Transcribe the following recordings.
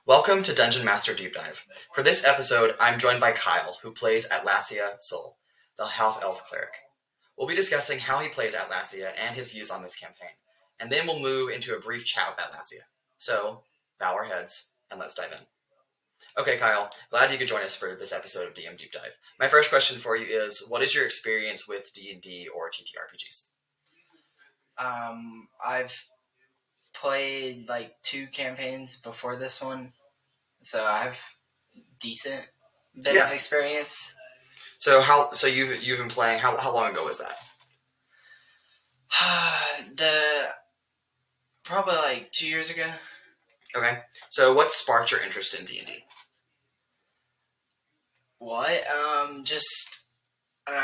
Welcome to Dungeon Master Deep Dive. For this episode, I'm joined by Kyle, who plays Atlasia Sol, the half-elf cleric. We'll be discussing how he plays Atlasia and his views on this campaign, and then we'll move into a brief chat with Atlasia. So, bow our heads, and let's dive in. Okay, Kyle, glad you could join us for this episode of DM Deep Dive. My first question for you is, what is your experience with D&D or TTRPGs? I've played like 2 campaigns before this one, so I have decent bit of experience. So you've been playing, how long ago was that? Probably like 2 years ago. Okay, so what sparked your interest in D&D? I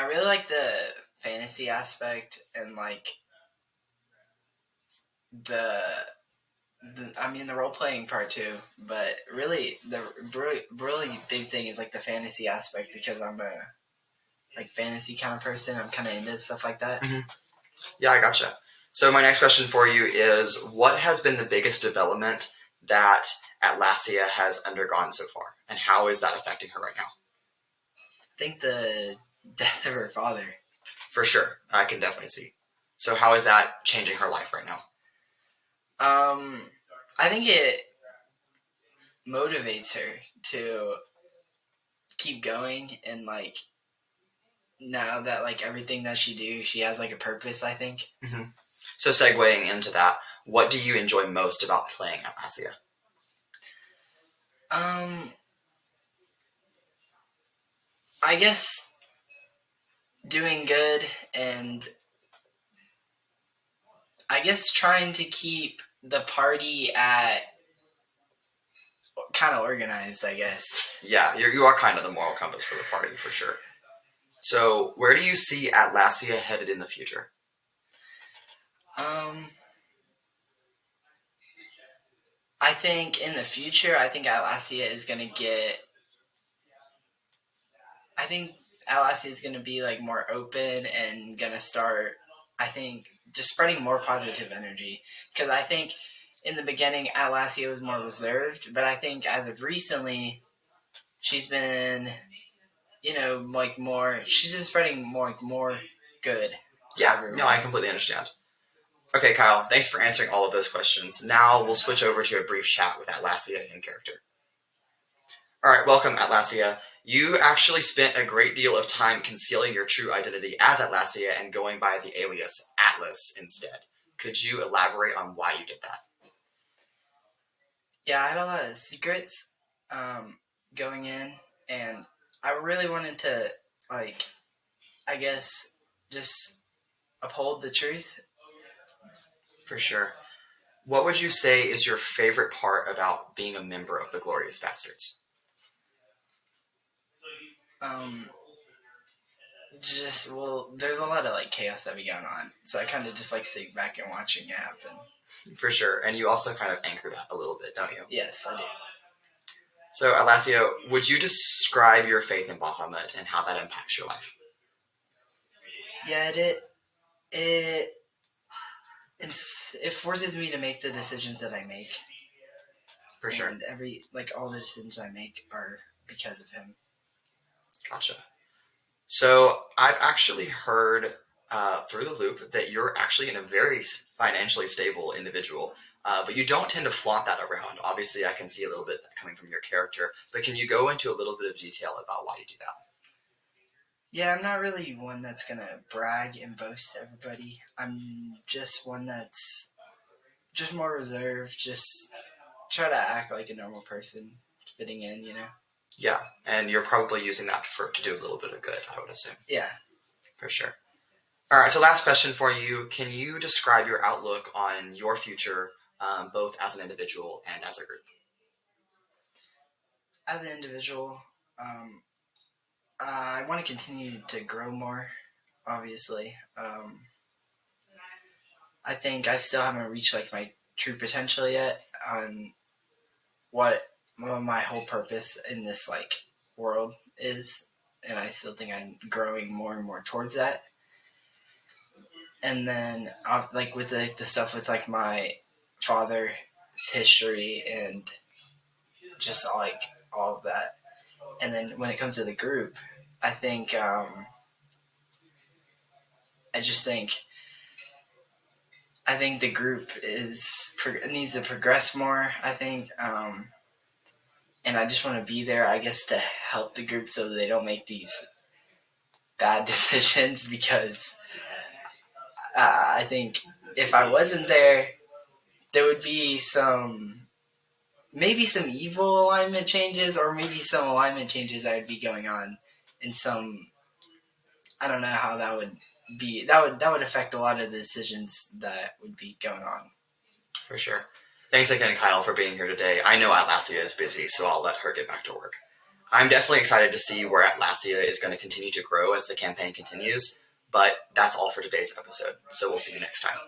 really like the fantasy aspect and like the role playing part too, but really the really big thing is like the fantasy aspect because I'm a like fantasy kind of person. I'm kind of into stuff like that. Mm-hmm. Yeah, I gotcha. So my next question for you is, what has been the biggest development that Atlasia has undergone so far, and how is that affecting her right now? I think the death of her father. For sure, I can definitely see. So how is that changing her life right now? I think it motivates her to keep going, and like now that like everything that she has like a purpose, I think. Mm-hmm. So segueing into that, what do you enjoy most about playing Atlasia? I guess doing good, and I guess trying to keep the party at kind of organized, I guess. Yeah, you are kind of the moral compass for the party, for sure. So where do you see Atlasia headed in the future? I think in the future, I think Atlasia is going to be like more open and going to start, I think, just spreading more positive energy. Because I think in the beginning, Atlasia was more reserved, but I think as of recently, she's been, she's been spreading more good. Yeah, no, I completely understand. Okay, Kyle, thanks for answering all of those questions. Now we'll switch over to a brief chat with Atlasia in character. All right, welcome, Atlasia. You actually spent a great deal of time concealing your true identity as Atlasia and going by the alias Atlas instead. Could you elaborate on why you did that? Yeah, I had a lot of secrets going in, and I really wanted to, like, I guess, just uphold the truth. For sure. What would you say is your favorite part about being a member of the Glorious Bastards? There's a lot of like chaos that be going on, so I kind of just like sitting back and watching it happen. For sure, and you also kind of anchor that a little bit, don't you? Yes, I do. So, Atlasia, would you describe your faith in Bahamut and how that impacts your life? Yeah, it forces me to make the decisions that I make. For sure. And all the decisions I make are because of him. Gotcha. So I've actually heard through the loop that you're actually in a very financially stable individual, but you don't tend to flaunt that around. Obviously, I can see a little bit coming from your character, but can you go into a little bit of detail about why you do that? Yeah, I'm not really one that's going to brag and boast to everybody. I'm just one that's just more reserved, just try to act like a normal person, fitting in, Yeah, and you're probably using that to do a little bit of good, I would assume. Yeah. For sure. All right, so last question for you. Can you describe your outlook on your future, both as an individual and as a group? As an individual, I want to continue to grow more, obviously. I think I still haven't reached like my true potential yet on what my whole purpose in this like world is, and I still think I'm growing more and more towards that. And then like with the stuff with like my father's history and just like all of that. And then when it comes to the group, I think I just think the group needs to progress more. I think, and I just want to be there, I guess, to help the group so that they don't make these bad decisions. Because I think if I wasn't there, there would be maybe some evil alignment changes, or maybe some alignment changes that would be going on in some. I don't know how that would be. That would affect a lot of the decisions that would be going on. For sure. Thanks again, Kyle, for being here today. I know Atlasia is busy, so I'll let her get back to work. I'm definitely excited to see where Atlasia is going to continue to grow as the campaign continues, but that's all for today's episode, so we'll see you next time.